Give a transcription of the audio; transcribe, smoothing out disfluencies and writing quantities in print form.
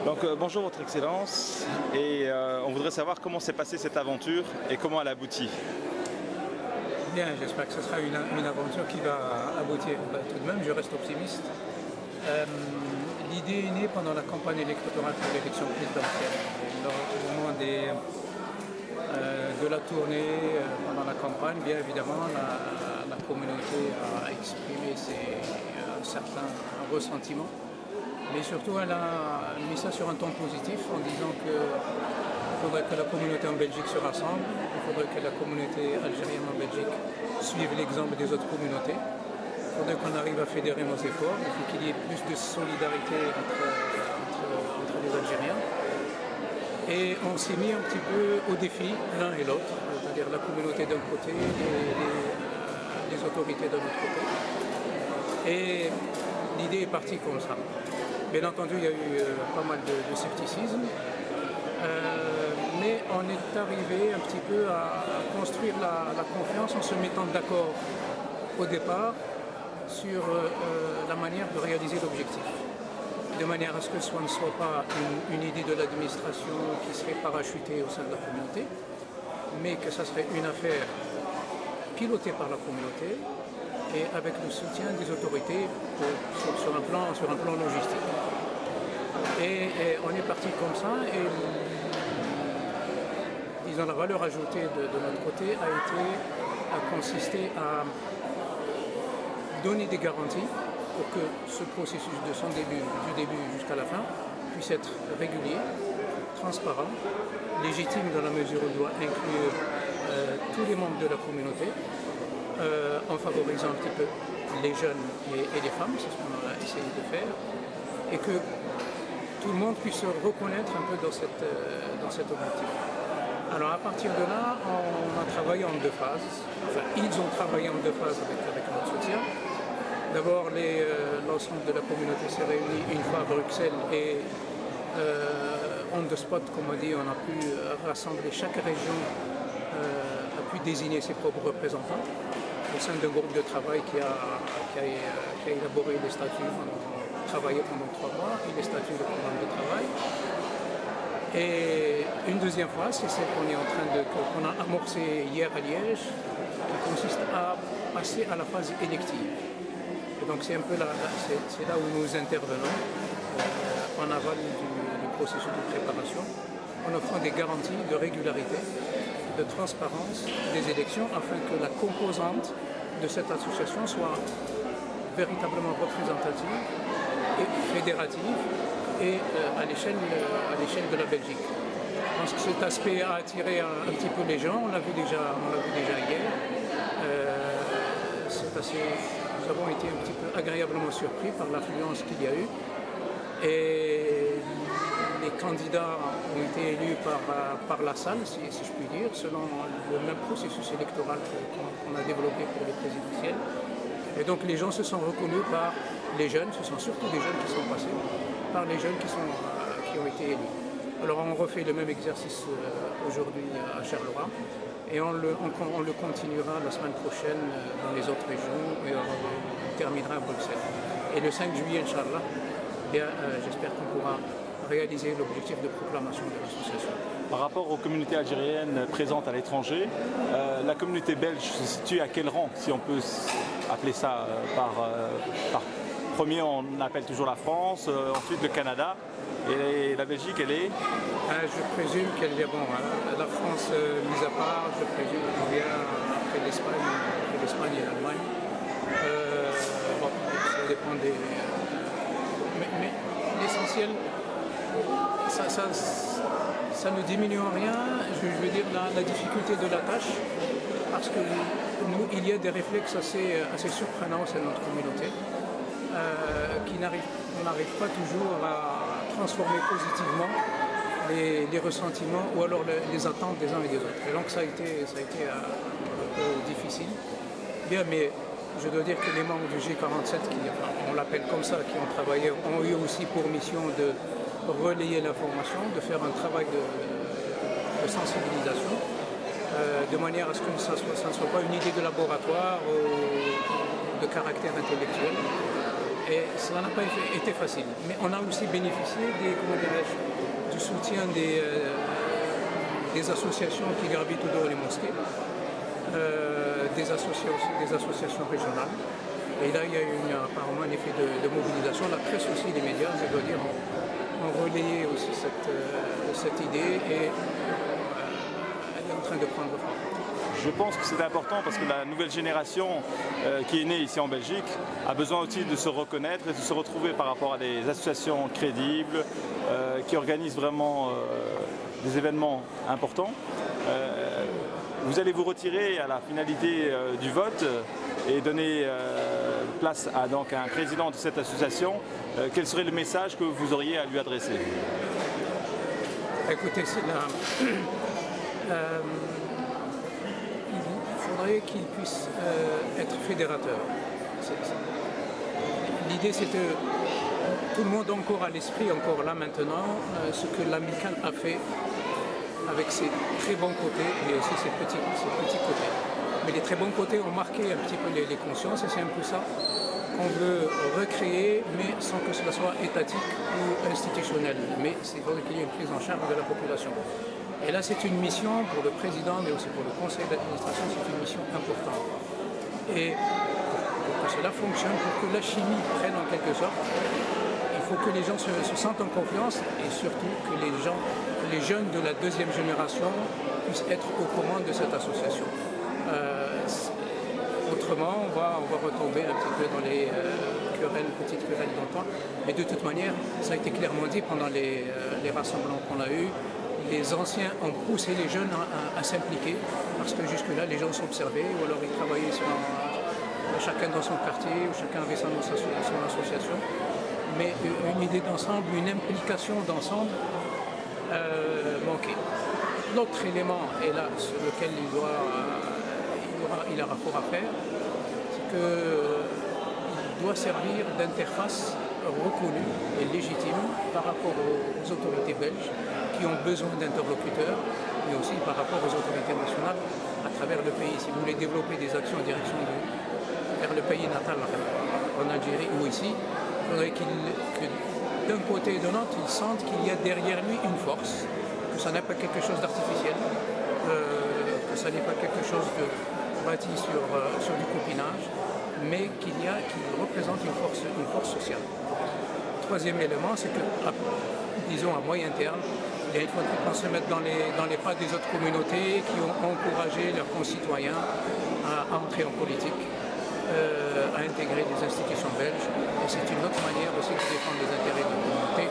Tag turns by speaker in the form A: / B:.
A: Bonjour Votre Excellence, et on voudrait savoir comment s'est passée cette aventure et comment elle aboutit.
B: Bien, j'espère que ce sera une aventure qui va aboutir. Tout de même, je reste optimiste. L'idée est née pendant la campagne électorale pour l'élection présidentielle. Au moment de la tournée, pendant la campagne, bien évidemment, la communauté a exprimé un certain ressentiment. Mais surtout, elle a mis ça sur un ton positif en disant qu'il faudrait que la communauté en Belgique se rassemble, il faudrait que la communauté algérienne en Belgique suive l'exemple des autres communautés. Il faudrait qu'on arrive à fédérer nos efforts, il faut qu'il y ait plus de solidarité entre les Algériens. Et on s'est mis un petit peu au défi l'un et l'autre, c'est-à-dire la communauté d'un côté et les autorités d'un autre côté. Et l'idée est partie comme ça. Bien entendu, il y a eu pas mal de scepticisme, mais on est arrivé un petit peu à construire la confiance en se mettant d'accord au départ sur la manière de réaliser l'objectif, de manière à ce que ce ne soit pas une idée de l'administration qui serait parachutée au sein de la communauté, mais que ça serait une affaire pilotée par la communauté et avec le soutien des autorités sur un plan logistique. Et on est parti comme ça, et disons, la valeur ajoutée de notre côté a consisté à donner des garanties pour que ce processus de son début, du début jusqu'à la fin, puisse être régulier, transparent, légitime dans la mesure où il doit inclure tous les membres de la communauté, en favorisant un petit peu les jeunes et les femmes, c'est ce qu'on a essayé de faire, et que tout le monde puisse se reconnaître un peu dans cet objectif. Alors à partir de là, on a travaillé en deux phases, enfin ils ont travaillé en deux phases avec notre soutien. D'abord, l'ensemble de la communauté s'est réuni une fois à Bruxelles et on the spot, comme on dit, on a pu rassembler, chaque région a pu désigner ses propres représentants au sein d'un groupe de travail qui a élaboré les statuts, travaillé pendant 3 mois, et les statuts de programme de travail. Et une deuxième fois, c'est celle qu'on a amorcée hier à Liège, qui consiste à passer à la phase élective. Et donc c'est un peu là où nous intervenons en aval du processus de préparation, en offrant des garanties de régularité, de transparence des élections, afin que la composante de cette association soit véritablement représentative et fédérative et à l'échelle de la Belgique. Je pense que cet aspect a attiré un petit peu les gens, on l'a vu déjà hier. Nous avons été un petit peu agréablement surpris par l'affluence qu'il y a eu. Et les candidats ont été élus par la salle, si je puis dire, selon le même processus électoral qu'on a développé pour les présidentielles. Et donc les gens se sont reconnus par les jeunes, ce sont surtout des jeunes qui sont passés, par les jeunes qui ont été élus. Alors on refait le même exercice aujourd'hui à Charleroi et on le continuera la semaine prochaine dans les autres régions et on terminera à Bruxelles. Et le 5 juillet, Inch'Allah, j'espère qu'on pourra réaliser l'objectif de proclamation de l'association.
A: Par rapport aux communautés algériennes présentes à l'étranger, la communauté belge se situe à quel rang, si on peut appeler ça par premier, on appelle toujours la France, ensuite le Canada, et la Belgique, elle est
B: je présume qu'elle est la France mise à part, je présume qu'elle vient après l'Espagne et l'Allemagne. Ça dépend des... Mais l'essentiel, ça ne diminue en rien, je veux dire, la difficulté de la tâche, parce que nous, il y a des réflexes assez surprenants au sein de notre communauté, on n'arrive pas toujours à transformer positivement les ressentiments ou alors les attentes des uns et des autres. Et donc ça a été un peu difficile. Bien, mais je dois dire que les membres du G47, on l'appelle comme ça, qui ont travaillé, ont eu aussi pour mission de relayer l'information, de faire un travail de sensibilisation, de manière à ce que ça ne soit pas une idée de laboratoire ou de caractère intellectuel, Et cela n'a pas été facile. Mais on a aussi bénéficié du soutien des associations qui gravitent autour des mosquées, des associations régionales. Et là, il y a eu apparemment un effet de mobilisation. La presse aussi, les médias, je dois dire, ont relayé aussi cette idée et elle est en train de prendre forme.
A: Je pense que c'est important parce que la nouvelle génération qui est née ici en Belgique a besoin aussi de se reconnaître et de se retrouver par rapport à des associations crédibles qui organisent vraiment des événements importants. Vous allez vous retirer à la finalité du vote et donner place à donc, un président de cette association. Quel serait le message que vous auriez à lui adresser?
B: Écoutez, il faudrait qu'il puisse être fédérateur. L'idée, c'est que tout le monde a encore à l'esprit, encore là maintenant, ce que l'Amicale a fait avec ses très bons côtés et aussi ses petits côtés. Mais les très bons côtés ont marqué un petit peu les consciences et c'est un peu ça qu'on veut recréer, mais sans que cela soit étatique ou institutionnel. Mais il faudrait qu'il y ait une prise en charge de la population. Et là, c'est une mission pour le président, mais aussi pour le conseil d'administration, c'est une mission importante. Et pour que cela fonctionne, pour que la chimie prenne en quelque sorte, il faut que les gens se sentent en confiance et surtout que les jeunes de la deuxième génération puissent être au courant de cette association. Autrement, on va retomber un petit peu dans les petites querelles d'antan. Mais de toute manière, ça a été clairement dit pendant les rassemblements qu'on a eus. Les anciens ont poussé les jeunes à s'impliquer parce que jusque-là, les gens s'observaient ou alors ils travaillaient chacun dans son quartier ou chacun avait son association. Mais une idée d'ensemble, une implication d'ensemble manquait. L'autre élément, et là sur lequel il a rapport à faire, c'est qu'il doit servir d'interface reconnue et légitime par rapport aux autorités belges qui ont besoin d'interlocuteurs, mais aussi par rapport aux autorités nationales à travers le pays. Si vous voulez développer des actions en direction vers le pays natal, en Algérie ou ici, il faudrait que d'un côté et de l'autre, il sente qu'il y a derrière lui une force, que ça n'est pas quelque chose d'artificiel, que ça n'est pas quelque chose de bâti sur du copinage, mais qu'il représente une force sociale. Troisième élément, c'est que, disons à moyen terme, il faudrait qu'on se mette dans les pas des autres communautés qui ont encouragé leurs concitoyens à entrer en politique, à intégrer des institutions belges. Et c'est une autre manière aussi de défendre les intérêts de la communauté